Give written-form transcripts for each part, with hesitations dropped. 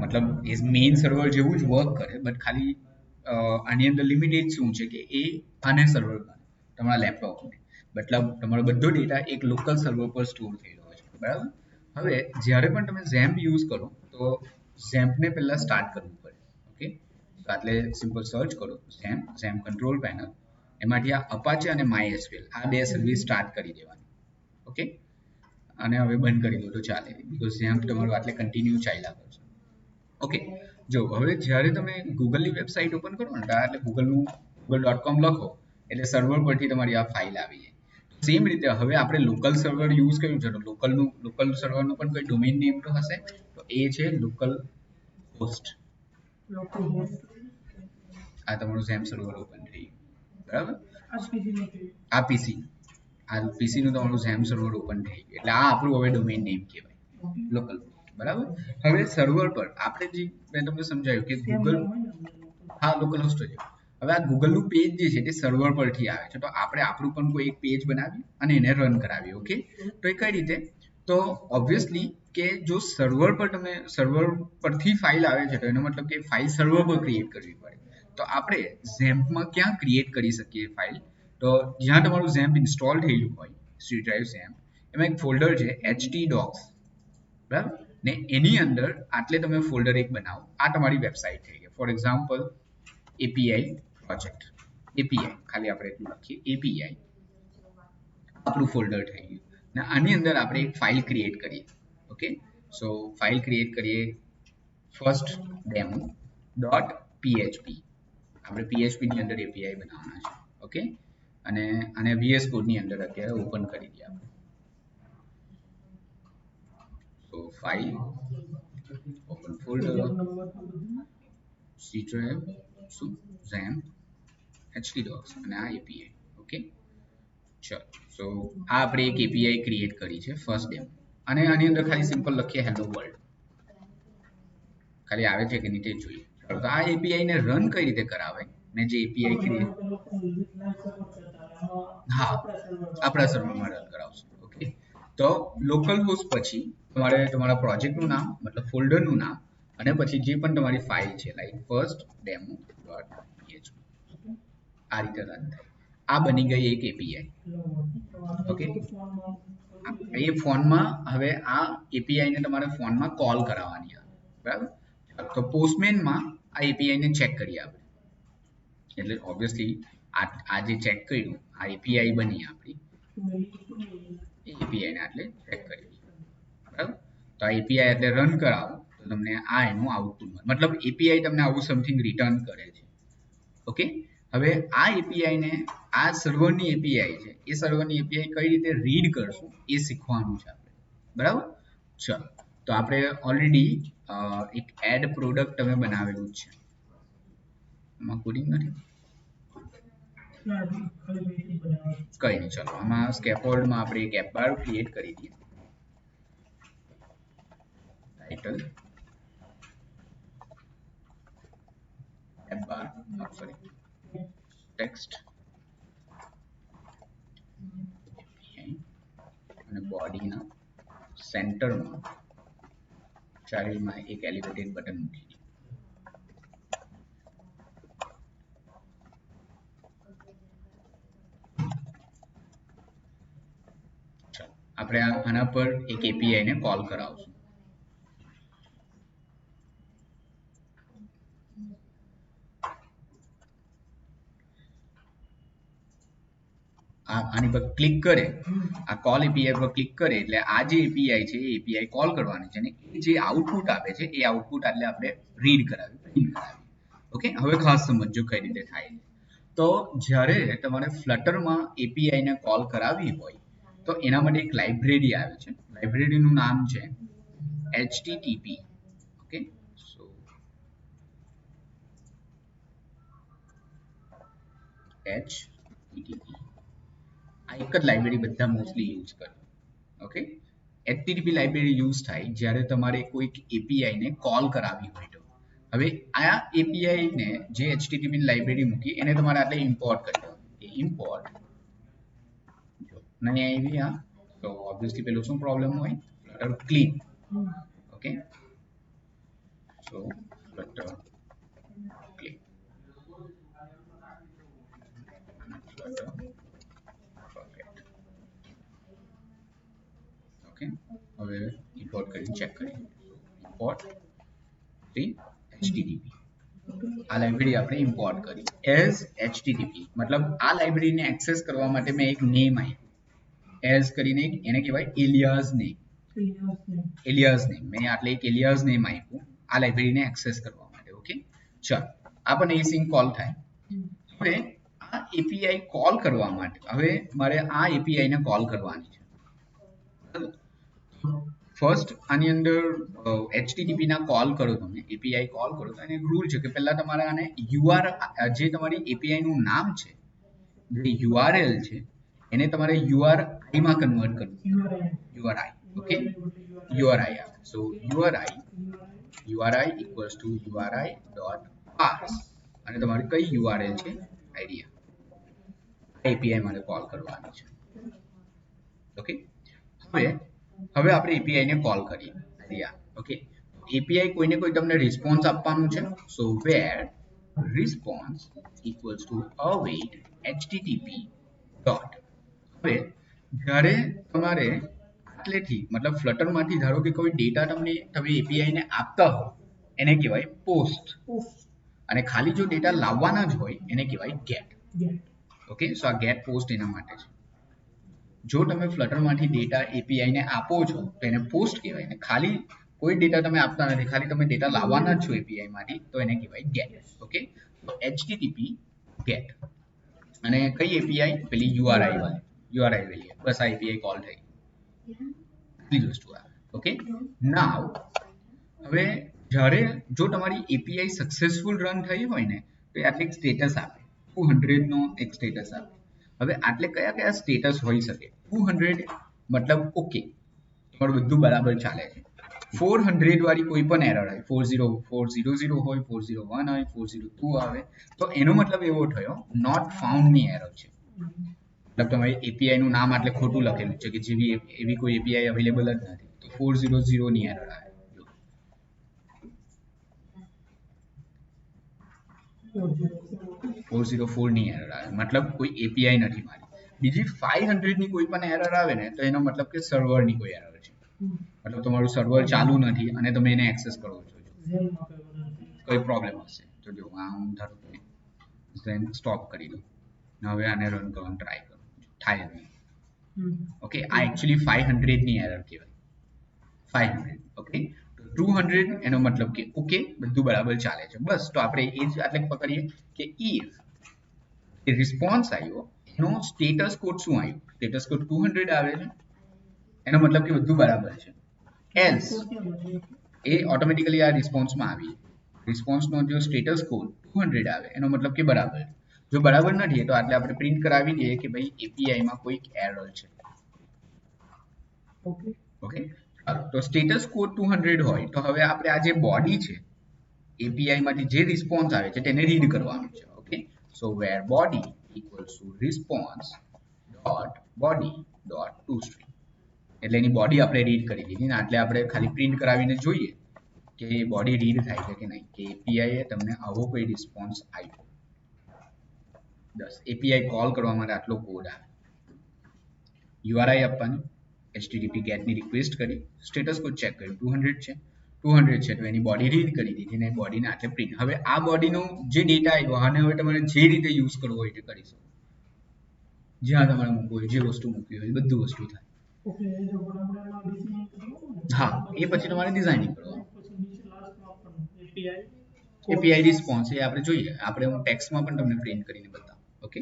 મતલબ એ main server જેવું જ વર્ક કરે, બટ ખાલી આની અંદર લિમિટેડ શું છે કે એ આને સર્વર કરે તમારા લેપટોપને, મતલબ તમારો બધો ડેટા એક લોકલ સર્વર પર સ્ટોર થયેલો હોય છે, બરાબર. હવે જ્યારે પણ તમે ઝેમ્પ યુઝ કરો તો ઝેમ્પને પહેલા સ્ટાર્ટ કરવું પડે. ઓકે, તો એટલે સિમ્પલ સર્ચ કરો ઝેમ્પ કંટ્રોલ પેનલ, એમાંથી આ અપાચે અને MySQL આ બે સર્વિસ સ્ટાર્ટ કરી દેવાની. ઓકે, અને હવે બંધ કરી દો તો ચાલે, બીકોઝ ઝેમ્પ તમારું આટલે કન્ટિન્યુ ચાલ્યા કરશે. ઓકે, જો હવે જ્યારે તમે ગૂગલની વેબસાઇટ ઓપન કરો ને એટલે google.com લખો એટલે સર્વર પરથી તમારી આ ફાઇલ આવી જાય. સેમ રીતે હવે આપણે લોકલ સર્વર યુઝ કર્યું છે તો લોકલ સર્વરનું પણ કોઈ ડોમેઇન નેમ તો હશે, તો એ છે લોકલ હોસ્ટ. આ તમારું ઝેમ્પ સર્વર ઓપન થઈ ગયું, બરાબર. આ પીસી નું તમારું ઝેમ્પ સર્વર ઓપન થઈ ગયું, એટલે આ આપણું હવે ડોમેઇન નેમ કહેવાય લોકલ, બરાબર. હવે સર્વર પર આપણે જે મેં તમને સમજાવ્યું કે ગૂગલ, હા લોકલ હોસ્ટ છે. હવે આ ગૂગલનું પેજ જે છે તે સર્વર પરથી આવે છે, તો આપણે આપણું પણ કોઈ એક પેજ બનાવીએ અને એને રન કરાવીએ. ઓકે, તો એ કઈ રીતે? તો ઓબ્વિયસલી કે જો સર્વર પરથી ફાઇલ આવે છે તો એનો મતલબ કે ફાઇલ સર્વર પર ક્રિએટ કરવી પડે. તો આપણે ઝેમ્પમાં ક્યાં ક્રિએટ કરી શકીએ ફાઇલ? તો જ્યાં તમારું ઝેમ્પ ઇન્સ્ટોલ થયેલું હોય, સી ડ્રાઈવ ઝેમ્પ, એમાં એક ફોલ્ડર છે htdocs, બરાબર ને એની અંદર આટલે તમે ફોલ્ડર એક બનાવો. આ તમારી વેબસાઇટ થઈ ગઈ. For example API project, API ખાલી આપણે એટલું લખીએ, API આપણું ફોલ્ડર થઈ ગયું ને આની અંદર આપણે એક ફાઇલ ક્રિએટ કરીએ. ઓકે, સો ફાઇલ ક્રિએટ કરીએ ફર્સ્ટ ડેમો ડોટ PHP. આપણે PHP ની અંદર API બનાવવાના છે. ઓકે, અને આને VS કોડ ની અંદર અત્યારે ઓપન કરી દઈએ આપણે. So file open folder C drive શું XAMPP htdocs અને આ API. ઓકે, ચલો, સો આ આપણે એક API ક્રિએટ કરી છે ફર્સ્ટ ડેમો, અને આની અંદર ખાલી સિમ્પલ લખીએ હેલો વર્લ્ડ, ખાલી આવે છે કે નહીં તે જોઈએ. તો આ API ને રન કઈ રીતે કરાવે? મેં જે API ક્રિએટ, હા આપણા સર્વરમાં રન કરાવશે. ઓકે, તો લોકલ હોસ્ટ પછી તમારે તમારા પ્રોજેક્ટનું નામ મતલબ ફોલ્ડરનું નામ અને પછી જે પણ તમારી ફાઇલ છે like first demo dot PHP આ રીતે રન થાય. આ બની ગઈ એક API. ઓકે, એ ફોનમાં હવે આ API ને તમારે ફોનમાં કોલ કરાવવાની આવે, બરાબર. તો પોસ્ટમેનમાં આ API ને ચેક કરીએ આપણે, એટલે ઓબ્વિયસલી આ જે ચેક કર્યું આ API બની આપણી, API ને એટલે ચેક કરી, બરાબર. તો આ API એટલે રન કરાવો તો તમને આ એનું આઉટપુટ મળે, મતલબ API તમને આવું સમથિંગ રિટર્ન કરે છે. ઓકે, હવે આ API ને આ સર્વરની API છે, એ સર્વરની API કઈ રીતે રીડ કરશું એ શીખવાનું છે આપણે, બરાબર. ચલો, તો આપણે ઓલરેડી એક એડ પ્રોડક્ટ અમે બનાવેલું છે, એમાં કોડિંગ નથી કઈ નહીં. ચલો, આમાં સ્કેફોલ્ડમાં આપણે એક એપ બાર ક્રિએટ કરી દઈએ. ટાઇટલ એપ બાર, સોરી ટેક્સ્ટ અને બોડીના સેન્ટરમાં ચાઇલ્ડમાં એક એલિવેટેડ બટન મૂકી દઈએ. આપણે આના પર એક API ને કોલ કરાવશું. આની પર ક્લિક કરે, આ કોલ API પર ક્લિક કરે એટલે આ જે API છે એ API કોલ કરવાની છે અને એ જે આઉટપુટ આપે છે એ આઉટપુટ એટલે આપણે રીડ કરાવી. ઓકે, હવે ખાસ સમજો કઈ રીતે થાય. તો જ્યારે તમારે ફ્લટરમાં API ને કોલ કરાવવી હોય તો એના માટે એક લાઇબ્રેરી આવે છે. લાઇબ્રેરીનું નામ છે http. ઓકે, સો http આ એક જ લાઇબ્રેરી બધા મોસ્ટલી યુઝ કરે. ઓકે, http લાઇબ્રેરી યુઝ થાય જ્યારે તમારે કોઈક API ને કોલ કરાવવી હોય તો. હવે આ API ને જે http ની લાઇબ્રેરી મૂકી એને તમારે આટલે ઇમ્પોર્ટ કરી દેવાનું. ઇમ્પોર્ટ જો નહીં આવી આ તો ઓબ્વિયસલી પેલો શું પ્રોબ્લેમ હોય, flutter clean. Okay, So flutter click flutter forget. Okay, હવે import કરીને check કરીએ. import http આ લાઇબ્રેરી આપણે import કરી as http મતલબ આ લાઇબ્રેરીને એક્સેસ કરવા માટે મેં એક નેમ આપ્યું as કરીને એને કહેવાય એલિયાસ નેમ મેં આટલે એક એલિયાસ નેમ આપ્યું આ લાઇબ્રેરીને એક્સેસ કરવા માટે. ઓકે, ચાલો આપણને async કોલ થાય. હવે આ એપીઆઈ કોલ કરવા માટે હવે મારે આ એપીઆઈ ને કોલ કરવાની છે. ફર્સ્ટ આની અંદર એચટીટીપી ના કોલ કરો તમે એપીઆઈ કોલ કરો તો એને એક રૂલ છે કે પહેલા તમારે આને યુઆર જે તમારી એપીઆઈ નું નામ છે જે યુઆરએલ છે એને તમારે યુઆરઆઈ માં કન્વર્ટ કરવું. યુઆરઆઈ ઓકે યુઆરઆઈ આવે સો યુઆરઆઈ ઇક્વલ્સ ટુ યુઆરઆઈ ડોટ પાર્સ અને તમારી કઈ યુઆરએલ છે આઈડિયા એપીઆઈ માટે કોલ કરવાની છે. ઓકે, હવે આપણે એપીઆઈ ને કોલ કરીએ આઈડિયા. ઓકે, એપીઆઈ કોઈને કોઈ તમને રિસ્પોન્સ આપવાનું છે. So where response equals to await http dot. હવે જ્યારે તમારે આટલેથી મતલબ ફ્લટર માંથી ધારો કે કોઈ ડેટા તમે એપીઆઈ ને આપતા હો એને કહેવાય પોસ્ટ અને ખાલી જો ડેટા લાવવાના જ હોય એને કહેવાય ગેટ. ઓકે, સો આ ગેટ પોસ્ટ એના માટે છે. જો તમે ફ્લટર માંથી ડેટા એપીઆઈ ને આપો છો તો એને પોસ્ટ કહેવાય ને ખાલી કોઈ ડેટા તમે આપતા નથી ખાલી તમે ડેટા લાવવાના જ છો એપીઆઈ માંથી તો એને કહેવાય ગેટ. ઓકે, તો http ગેટ અને કઈ એપીઆઈ પેલી યુઆરઆઈ વાળી યુઆરઆઈ વેલી બસ આ એપીઆઈ કોલ થઈ બીજી વસ્તુ આ. ઓકે, નાવ હવે જ્યારે જો તમારી એપીઆઈ સક્સેસફુલ રન થઈ હોય ને તો આટલે સ્ટેટસ આપે 200 નો એક સ્ટેટસ આપે. હવે આટલે કયા કયા સ્ટેટસ હોઈ શકે 200 મતલબ ઓકે તમારું બધું બરાબર ચાલે છે. 400 વાળી કોઈ પણ એરર હોય 40400 હોય 401 હોય 402 આવે તો એનો મતલબ એવો થયો નોટ ફાઉન્ડ ની એરર છે. મતલબ તમારી એપીઆઈ નું નામ આટલે ખોટું લખેલું છે કે જેવી એવી કોઈ એપીઆઈ અવેલેબલ જ નથી તો 400 ની એરર આવે. 404 ની એરર આવે મતલબ કોઈ એપીઆઈ નથી મારી. બીજી 500 ની કોઈ પણ એરર આવે ને તો એનો મતલબ કે સર્વર ની કોઈ એરર છે. મતલબ તમારું સર્વર ચાલુ નથી અને તમે એને એક્સેસ કરો છો કોઈ પ્રોબ્લેમ હશે તો જો હું ધારો કે સ્ટોપ કરી દઉં હવે આને રન કરવાનું ટ્રાય કરું થાય નહીં. ઓકે, આ એકચ્યુઅલી 500 ની એરર કહેવાય 500. ઓકે, 200 એનો મતલબ કે ઓકે બધું બરાબર ચાલે છે બસ તો આપણે એ જ આટલે પકડીએ કે if એ રિસ્પોન્સ આવ્યો એનો સ્ટેટસ કોડ શું આવ્યું સ્ટેટસ કોડ 200 આવે છે એનો મતલબ કે બધું બરાબર છે. એલ્સ એ ઓટોમેટિકલી આ રિસ્પોન્સમાં આવી રિસ્પોન્સનો જો સ્ટેટસ કોડ 200 આવે એનો મતલબ કે બરાબર. જો બરાબર નથી તો આટલે આપણે પ્રિન્ટ કરાવી દઈએ કે ભાઈ એપીઆઈ માં કોઈક એરર છે. ઓકે, તો સ્ટેટસ કોડ 200 હોય તો હવે આપણે આ જે બોડી છે એપીઆઈ માંથી જે રિસ્પોન્સ આવે છે તેને રીડ કરવાનું છે. Okay, so var body equals to response dot body dot to string એટલે એની બોડી આપણે રીડ કરી દીધી ને આટલે આપણે ખાલી પ્રિન્ટ કરાવીને જોઈએ કે બોડી રીડ થાય છે કે નહીં કે એપીઆઈ એ તમને આવો કોઈ રિસ્પોન્સ આપ્યો. બસ એપીઆઈ કોલ કરવા માટે આટલો કોડ આવે. યુઆરઆઈ આપવાની http get ની રિક્વેસ્ટ કરી સ્ટેટસ કોડ ચેક કર્યું 200 છે 200 છે તો એની બોડી રીડ કરી દીધી ને બોડીને આટલે પ્રિન્ટ. હવે આ બોડીનો જે ડેટા આવ્યો આને હવે તમારે જે રીતે યુઝ કરવો હોય તે કરી શકો જ્યાં તમારે મૂકવું હોય જે વસ્તુ મૂકવી હોય બધું વસ્તુ થાય. હા, એ પછી તમારે ડિઝાઇનિંગ કરવાનું એપીઆઈ રિસ્પોન્સ એ આપણે જોઈએ આપણે હું ટેક્સ્ટમાં પણ તમને પ્રિન્ટ કરીને બતાવું. ઓકે,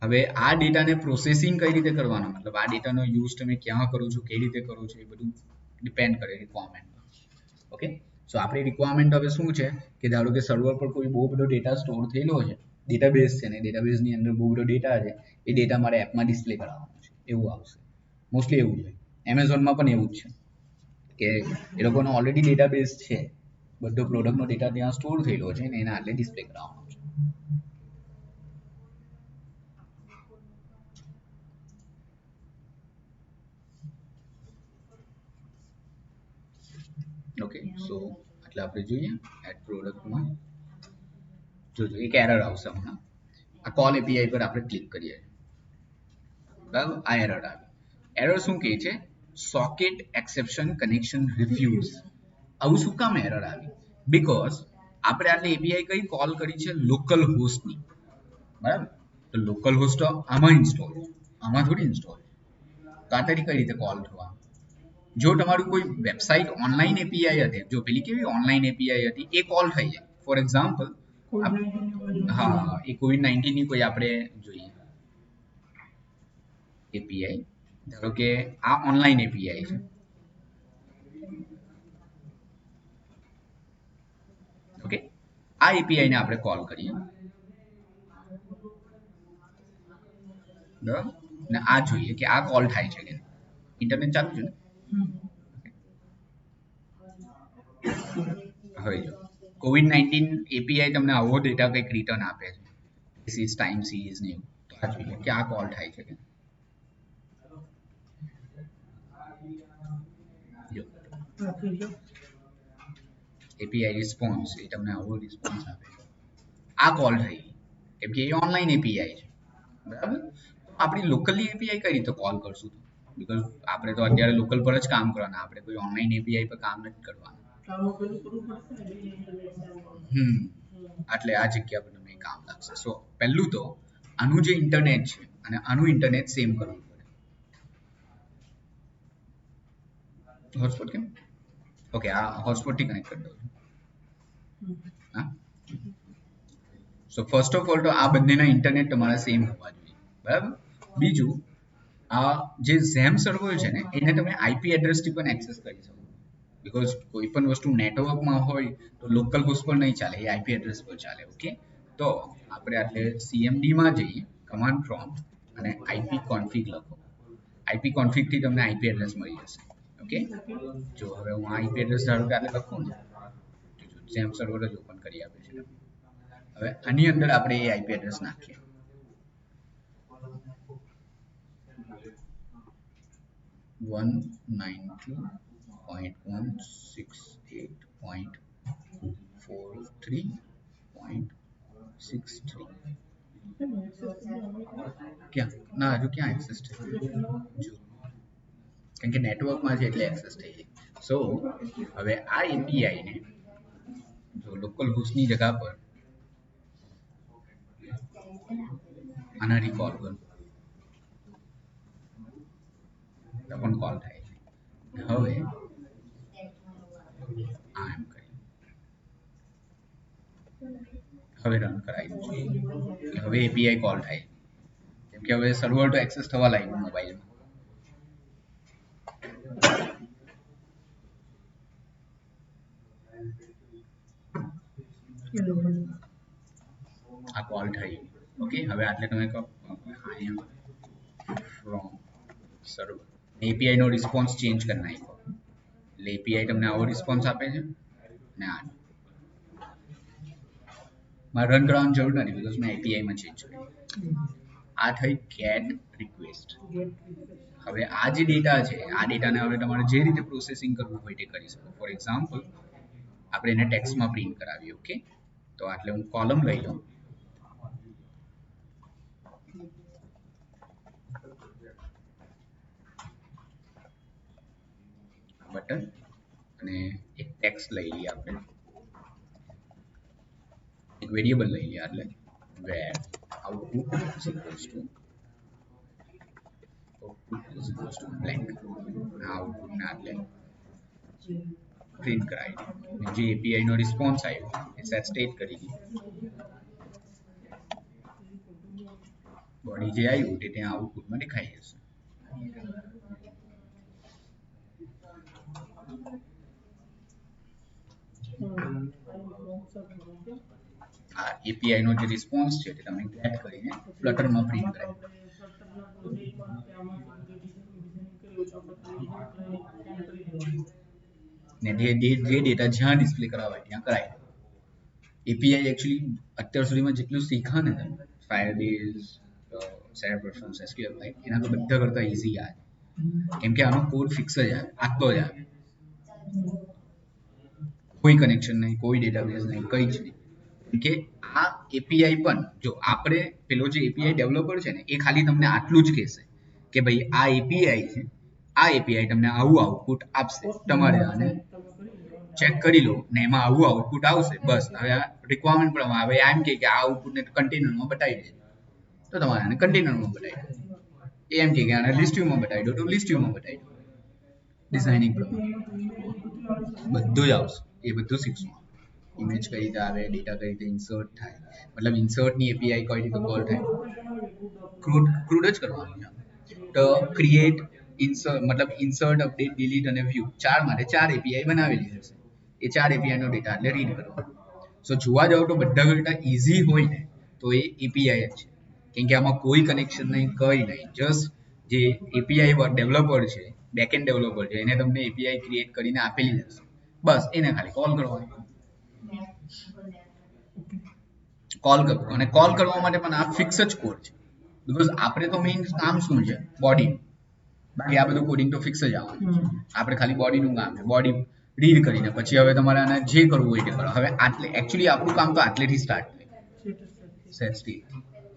હવે આ ડેટાને પ્રોસેસિંગ કઈ રીતે કરવાનો મતલબ આ ડેટાનો યુઝ તમે ક્યાં કરો છો કઈ રીતે કરો છો એ બધું ડિપેન્ડ કરે રિક્વાયરમેન્ટ. ઓકે, સો આપણી રિક્વાયરમેન્ટ હવે શું છે કે ધારો કે સર્વર પર કોઈ બહુ બધો ડેટા સ્ટોર થયેલો છે ડેટાબેઝ છે ને ડેટાબેઝની અંદર બહુ બધો ડેટા છે એ ડેટા મારે એપમાં ડિસ્પ્લે કરાવવાનો છે એવું આવશે મોસ્ટલી એવું છે. એમેઝોનમાં પણ એવું જ છે કે એ લોકોનો ઓલરેડી ડેટાબેઝ છે બધો પ્રોડક્ટનો ડેટા ત્યાં સ્ટોર થયેલો છે ને એના આટલે ડિસ્પ્લે કરાવવાનો છે. સો એટલે આપણે જોઈએ એડ પ્રોડક્ટમાં જોજો એક એરર આવશે હમણાં. આ કોલ એપીઆઈ પર આપણે ક્લિક કરીએ, બરાબર આ એરર આવે. એરર શું કહે છે? Socket exception connection refuse. આવું શું કામ એરર આવી? બીકોઝ આપણે આટલે એપીઆઈ કઈ કોલ કરી છે? લોકલ હોસ્ટની, બરાબર? તો લોકલ હોસ્ટ આમાં ઇન્સ્ટોલ, આમાં થોડી ઇન્સ્ટોલ. તો આ તારી કઈ રીતે કોલ થવા? જો તમારું કોઈ વેબસાઇટ ઓનલાઈન એપીઆઈ હતી, જો પેલી કેવી ઓનલાઈન એપીઆઈ હતી, એ કોલ થઈ જાય. ફોર એક્ઝામ્પલ, હા એ કોવિડ-19 ની કોઈ આપણે જોઈએ એપીઆઈ, ધારો કે આ ઓનલાઈન એપીઆઈ છે, ઓકે. આ એપીઆઈ ને આપણે કોલ કરીએ, બરાબર, ને આ જોઈએ કે આ કોલ થાય છે કે ઇન્ટરનેટ ચાલુ છે ને. હવે જો કોવિડ-19 એપીઆઈ તમને આવો ડેટા કંઈક રિટર્ન આપે છે, સિરીઝ ટાઈમ સિરીઝ ને એવું. તો આ જોઈએ કે આ કોલ થાય છે કે જો એપીઆઈ રિસ્પોન્સ એ તમને આવો રિસ્પોન્સ આપે છે. આ કોલ થઈ કેમ કે એ ઓનલાઈન એપીઆઈ છે, બરાબર. આપણી લોકલી એપીઆઈ કઈ રીતે કોલ કરશું? બીકોઝ આપણે તો અત્યારે લોકલ પર જ કામ કરવાના, આપણે કોઈ ઓનલાઈન એપીઆઈ પર કામ નથી કરવાનું. એટલે આ જગ્યા પર તમને કામ લાગશે. સો પહેલું તો આનું જે ઇન્ટરનેટ છે અને આનું ઇન્ટરનેટ સેમ કરવું પડે. હોટસ્પોટ કેમ? ઓકે, આ હોટસ્પોટ થી કનેક્ટ કરી દઉં છું. હા, સો ફર્સ્ટ ઓફ ઓલ તો આ બંનેના ઇન્ટરનેટ તમારા સેમ હોવા જોઈએ, બરાબર. બીજું, આ જે ઝેમ સર્વર છે ને એને તમે આઈપી એડ્રેસથી પણ એક્સેસ કરી શકો. બીકોઝ કોઈ પણ વસ્તુ નેટવર્કમાં હોય તો લોકલ હોસ્ટ પર નહીં ચાલે, એ આઈપી એડ્રેસ પર ચાલે, ઓકે. તો આપણે આટલે સીએમડીમાં જઈએ, કમાન્ડ પ્રોમ્પ્ટ, અને આઈપી કોન્ફિગ લખો. આઈપી કોન્ફિગ થી તમને આઈપી એડ્રેસ મળી જશે, ઓકે. જો હવે હું આઈપી એડ્રેસ ધારો કે આટલે લખું ને, જેમ સર્વર જ ઓપન કરી આપે છે. હવે આની અંદર આપણે એ આઈપી એડ્રેસ નાખીએ, 192.168.43.63. ક્યાં ના હજુ ક્યાં એક્સેસ થઈ? જો કેમ કે નેટવર્કમાં છે એટલે એક્સેસ થઈ જાય. સો હવે આ એપીઆઈ ને જો લોકલ હોસ્ટની જગ્યા પર આનાથી કોલ કરો તો પણ કોલ થાય છે. હવે આ એમ કરી હવે રન કરાવી દઉં છું કે હવે એપીઆઈ કોલ થાય, કેમ કે હવે સર્વર તો એક્સેસ થવા લાગ્યું મોબાઈલમાં. આ કોલ થઈ, ઓકે. હવે આટલે તમે કહો I am from server, API નો રિસ્પોન્સ ચેન્જ કરી નાખ્યો એટલે એપીઆઈ તમને આવો રિસ્પોન્સ આપે છે ને આ મારે રન કરવાની જરૂર નથી બીકોઝ મેં એપીઆઈ માં ચેન્જ કર્યું. આ થઈ ગેટ રિક્વેસ્ટ. હવે આ જે ડેટા છે આ ડેટાને હવે તમારે જે રીતે પ્રોસેસિંગ કરવું હોય તે કરી શકો. ફોર એક્ઝામ્પલ આપણે એને ટેક્સ્ટમાં પ્રિન્ટ કરાવીએ, ઓકે. તો આટલે હું કોલમ લઈ લઉં, બટન, અને એક ટેક્સ્ટ લઈ લઈએ આપણે, એક વેરિયેબલ લઈ લઈએ એટલે where output is equals to blank. Output ને આટલે પ્રિન્ટ કરાવી જે એપીઆઈ નો રિસ્પોન્સ આવ્યો એ સેટ સ્ટેટ કરી દીધું. બોડી જે આવ્યું તે ત્યાં આઉટપુટમાં દેખાઈ જશે. આ એપીઆઈ નો જે રિસ્પોન્સ છે તે તમે ગેટ કરીને ફ્લટરમાં પ્રિન્ટ કરાવી. ને જે ડેટા જ્યાં ડિસ્પ્લે કરાવાય ત્યાં કરાય. એપીઆઈ એકચ્યુઅલી અત્યાર સુધીમાં જેટલું શીખા ને તમે ફાયરબેઝ, સેરાફિશ, એસક્યુએલ એના તો બધા કરતા ઈઝી આ કેમ કે આનો કોડ ફિક્સ જ આવે, આટલો જ આવે. કોઈ કનેક્શન નહીં, કોઈ ડેટાબેઝ નહીં, કંઈ જ નહીં. કે આ એપીઆઈ પણ જો આપણે પેલો જે એપીઆઈ ડેવલપર છે ને એ ખાલી તમને આટલું જ કહેશે કે ભાઈ આ એપીઆઈ છે, આ એપીઆઈ તમને આવું આઉટપુટ આપશે, તમારે આને ચેક કરી લો ને એમાં આવું આઉટપુટ આવશે. બસ હવે આ રિક્વાયરમેન્ટ પ્રમાણે હવે એમ કે આ આઉટપુટને કન્ટેનરમાં બતાવી દે તો તમારે આને કન્ટેનરમાં બતાવી દો. એમ કે આને લિસ્ટ વ્યૂમાં બતાવી દો તો લિસ્ટ વ્યૂમાં બતાવી દો. ડિઝાઇનિંગ પ્રમાણે બધું જ આવશે, એ બધું શીખશું. ઇમેજ કઈ રીતે આવે, ડેટા કઈ રીતે ઇન્સર્ટ થાય, મતલબ ઇન્સર્ટની એપીઆઈ કઈ રીતે કોલ થાય, ક્રૂડ જ કરવાનું છે. તો ક્રિએટ, ઇન્સર્ટ મતલબ ઇન્સર્ટ, અપડેટ, ડિલીટ અને વ્યૂ ચાર માટે ચાર એપીઆઈ બનાવેલી હશે. એ ચાર એપીઆઈ નો ડેટા એટલે રીડ કરવાનો. સો જોવા જાવ તો બધા કરતા ઈઝી હોય ને તો એ એપીઆઈ જ છે. કેમ કે આમાં કોઈ કનેક્શન નહીં, કઈ નહીં, જસ્ટ જે એપીઆઈ ડેવલપર છે, બેકએન્ડ ડેવલપર છે, એને તમને એપીઆઈ ક્રિએટ કરીને આપેલી હશે. બસ એને ખાલી કોલ કરવાનો. કોલ કરવો અને કોલ કરવા માટે પણ આ ફિક્સ જ કોડ છે. બીકોઝ આપણે તો મેઇન કામ શું છે, બોડી. બાકી આ બધું કોડિંગ તો ફિક્સ જ આવવાનું છે. આપણે ખાલી બોડીનું કામ છે. બોડી રીડ કરીને પછી હવે તમારે આને જે કરવું હોય તે કરો. હવે આટલે એકચ્યુઅલી આપણું કામ તો આટલેથી સ્ટાર્ટ થાય,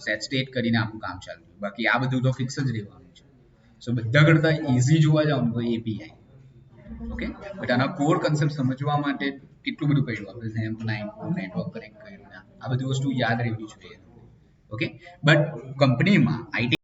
સેટ સ્ટેટ કરીને આપણું કામ ચાલુ. બાકી આ બધું તો ફિક્સ જ રહેવાનું છે. સો બધા કરતા ઈઝી જોવા જાવ તો એપીઆઈ. ઓકે, બટ આના કોર કન્સેપ્ટ સમજવા માટે કેટલું બધું કર્યું આપણે, જેમ નેટવર્ક કનેક્ટ કર્યું, આ બધી વસ્તુ યાદ રહેવી જોઈએ. ઓકે, બટ કંપનીમાં આઈટી